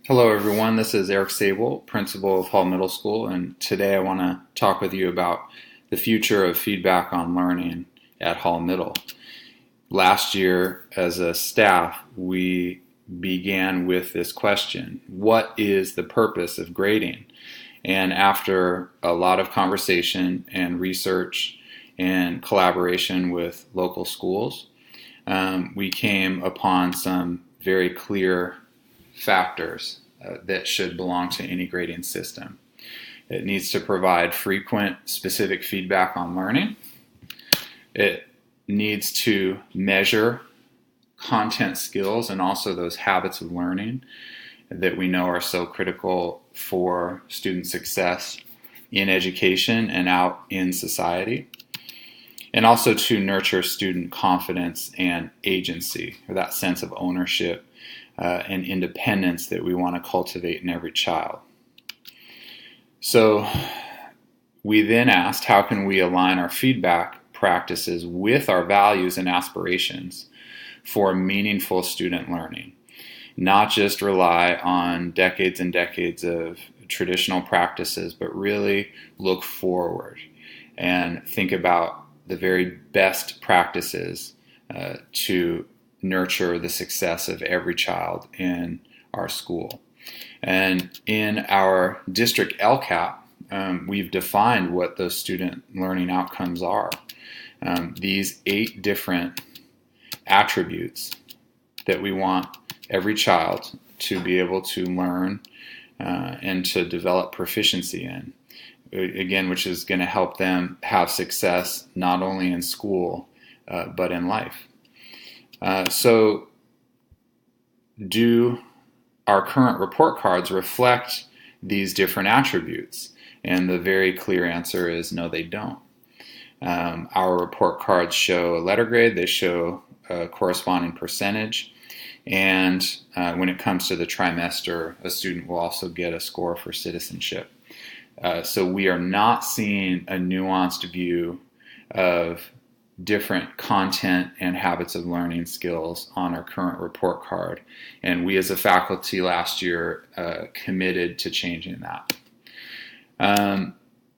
Hello, everyone. This is Eric Sable, principal of Hall Middle School, and today I want to talk with you about the future of feedback on learning at Hall Middle. Last year, as a staff, we began with this question: what is the purpose of grading? And after a lot of conversation and research and collaboration with local schools, we came upon some very clear factors that should belong to any grading system. It needs to provide frequent, specific feedback on learning. It needs to measure content skills and also those habits of learning that we know are so critical for student success in education and out in society. And also to nurture student confidence and agency, or that sense of ownership and independence that we want to cultivate in every child. So we then asked, how can we align our feedback practices with our values and aspirations for meaningful student learning? Not just rely on decades and decades of traditional practices, but really look forward and think about the very best practices to nurture the success of every child in our school. And in our district LCAP, we've defined what those student learning outcomes are. These 8 different attributes that we want every child to be able to learn and to develop proficiency in. Again, which is going to help them have success not only in school, but in life. So do our current report cards reflect these different attributes? And the very clear answer is no, they don't. Our report cards show a letter grade, they show a corresponding percentage, and when it comes to the trimester, a student will also get a score for citizenship. So we are not seeing a nuanced view of different content and habits of learning skills on our current report card. And we as a faculty last year committed to changing that.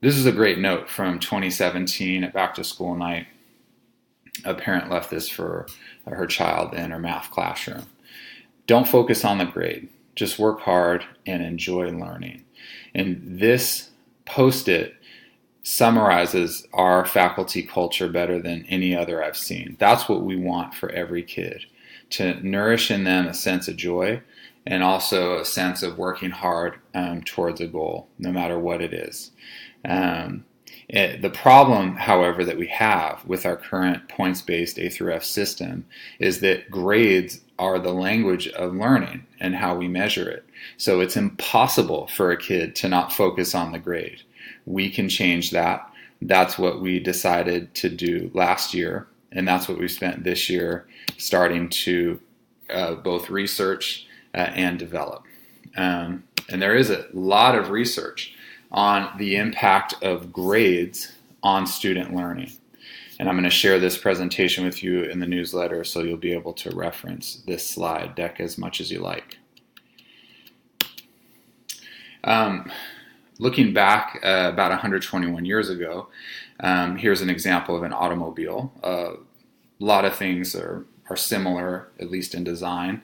This is a great note from 2017 at Back to School Night. A parent left this for her child in her math classroom. Don't focus on the grade. Just work hard and enjoy learning. And this post-it summarizes our faculty culture better than any other I've seen. That's what we want for every kid, to nourish in them a sense of joy and also a sense of working hard towards a goal, no matter what it is. The problem, however, that we have with our current points-based A through F system is that grades are the language of learning and how we measure it. So it's impossible for a kid to not focus on the grade. We can change that. That's what we decided to do last year, and that's what we spent this year starting to both research and develop. And there is a lot of research on the impact of grades on student learning. And I'm going to share this presentation with you in the newsletter so you'll be able to reference this slide deck as much as you like. Looking back about 121 years ago, here's an example of an automobile. A lot of things are similar, at least in design,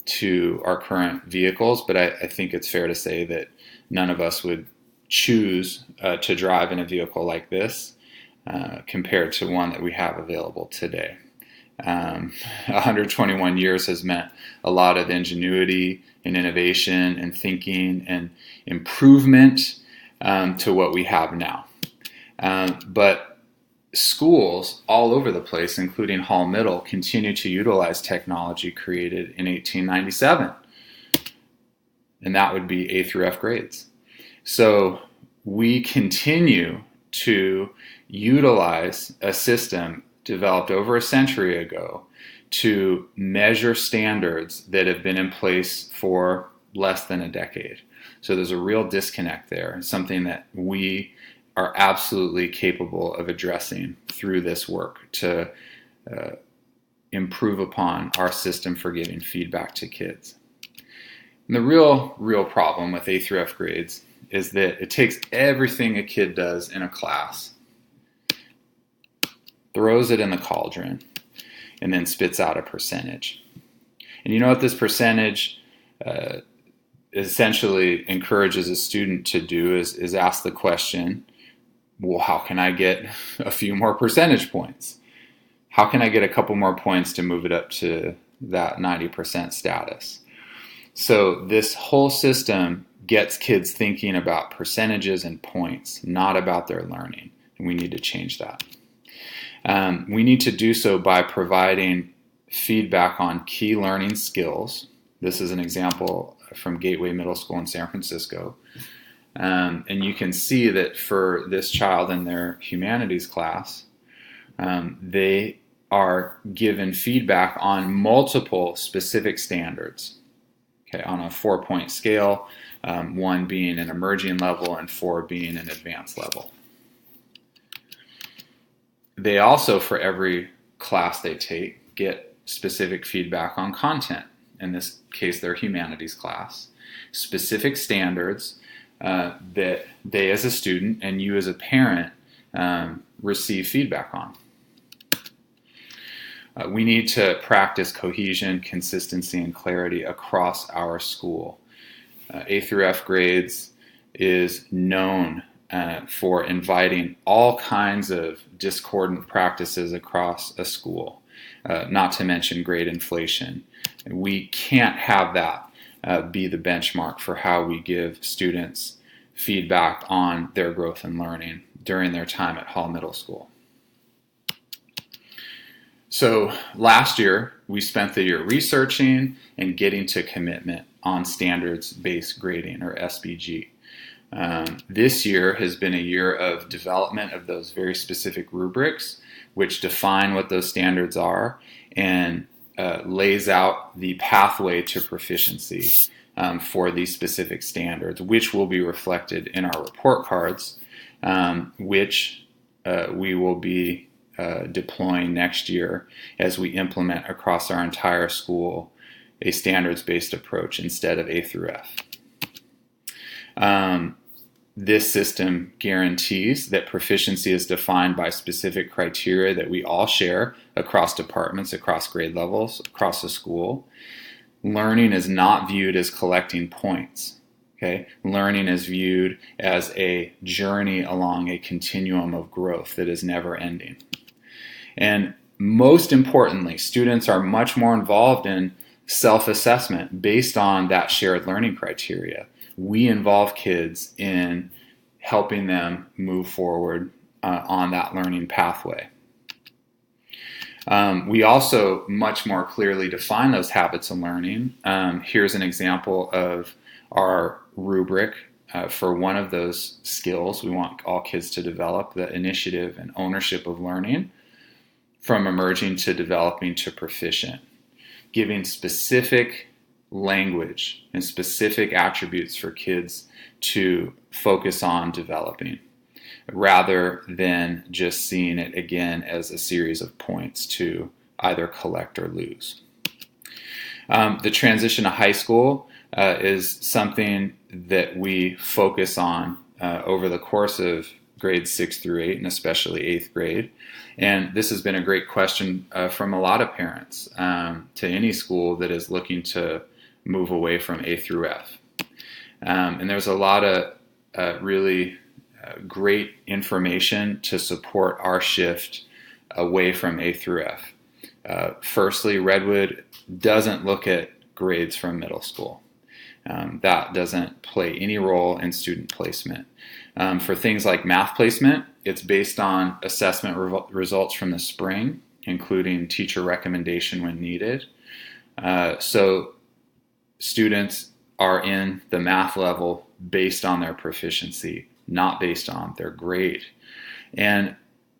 to our current vehicles, but I think it's fair to say that none of us would choose to drive in a vehicle like this compared to one that we have available today. 121 years has meant a lot of ingenuity and innovation and thinking and improvement to what we have now. But schools all over the place, including Hall Middle, continue to utilize technology created in 1897. And that would be A through F grades. So we continue to utilize a system developed over a century ago to measure standards that have been in place for less than a decade. So there's a real disconnect there, something that we are absolutely capable of addressing through this work to improve upon our system for giving feedback to kids. And the real problem with A through F grades is that it takes everything a kid does in a class, throws it in the cauldron, and then spits out a percentage. And you know what this percentage essentially encourages a student to do is ask the question, well, how can I get a few more percentage points? How can I get a couple more points to move it up to that 90% status? So this whole system gets kids thinking about percentages and points, not about their learning. And we need to change that. We need to do so by providing feedback on key learning skills. This is an example from Gateway Middle School in San Francisco. And you can see that for this child in their humanities class, they are given feedback on multiple specific standards, okay, on a 4-point scale, 1 being an emerging level and 4 being an advanced level. They also, for every class they take, get specific feedback on content. In this case, their humanities class. Specific standards that they as a student and you as a parent receive feedback on. We need to practice cohesion, consistency, and clarity across our school. A through F grades is known for inviting all kinds of discordant practices across a school, not to mention grade inflation. We can't have that be the benchmark for how we give students feedback on their growth and learning during their time at Hall Middle School. So last year, we spent the year researching and getting to commitment on standards-based grading, or SBG. This year has been a year of development of those very specific rubrics, which define what those standards are and lays out the pathway to proficiency for these specific standards, which will be reflected in our report cards, which we will be deploying next year as we implement across our entire school a standards-based approach instead of A through F. This system guarantees that proficiency is defined by specific criteria that we all share across departments, across grade levels, across the school. Learning is not viewed as collecting points. Okay? Learning is viewed as a journey along a continuum of growth that is never ending. And most importantly, students are much more involved in self-assessment based on that shared learning criteria. We involve kids in helping them move forward on that learning pathway. We also much more clearly define those habits of learning. Here's an example of our rubric for one of those skills we want all kids to develop, the initiative and ownership of learning, from emerging to developing to proficient, giving specific language and specific attributes for kids to focus on developing, rather than just seeing it again as a series of points to either collect or lose. The transition to high school is something that we focus on over the course of grades 6 through 8, and especially 8th grade. And this has been a great question from a lot of parents to any school that is looking to move away from A through F. And there's a lot of really great information to support our shift away from A through F. Firstly, Redwood doesn't look at grades from middle school. That doesn't play any role in student placement. For things like math placement, it's based on assessment results from the spring, including teacher recommendation when needed. So students are in the math level based on their proficiency, not based on their grade. And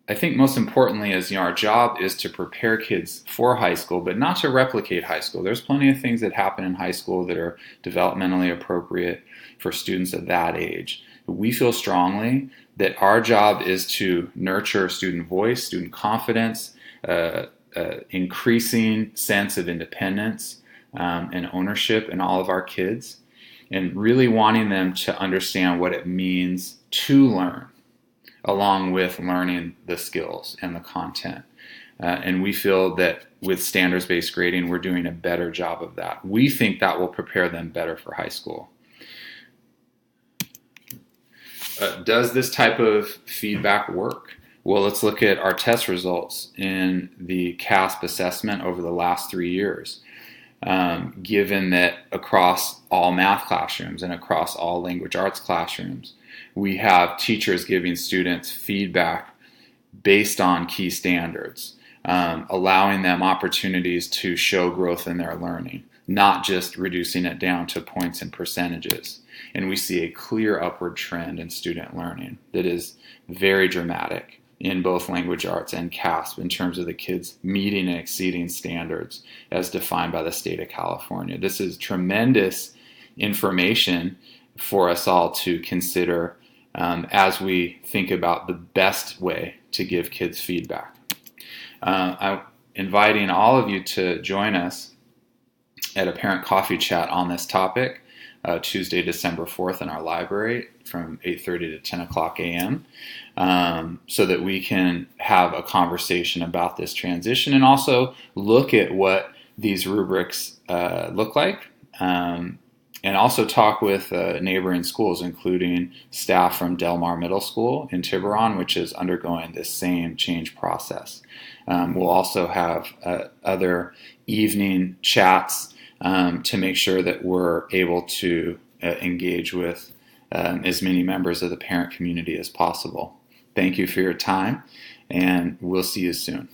I think most importantly is, our job is to prepare kids for high school, but not to replicate high school. There's plenty of things that happen in high school that are developmentally appropriate for students at that age. We feel strongly that our job is to nurture student voice, student confidence, increasing sense of independence, and ownership in all of our kids, and really wanting them to understand what it means to learn, along with learning the skills and the content. And we feel that with standards-based grading, we're doing a better job of that. We think that will prepare them better for high school. Does this type of feedback work? Well, let's look at our test results in the CASP assessment over the last 3 years. Given that across all math classrooms and across all language arts classrooms, we have teachers giving students feedback based on key standards, allowing them opportunities to show growth in their learning, not just reducing it down to points and percentages. And we see a clear upward trend in student learning that is very dramatic in both language arts and CASP in terms of the kids meeting and exceeding standards as defined by the state of California. This is tremendous information for us all to consider as we think about the best way to give kids feedback. I'm inviting all of you to join us at a parent coffee chat on this topic, Tuesday, December 4th in our library from 8:30 to 10 o'clock a.m. So that we can have a conversation about this transition and also look at what these rubrics look like, and also talk with neighboring schools, including staff from Del Mar Middle School in Tiburon, which is undergoing this same change process. We'll also have other evening chats to make sure that we're able to engage with as many members of the parent community as possible. Thank you for your time, and we'll see you soon.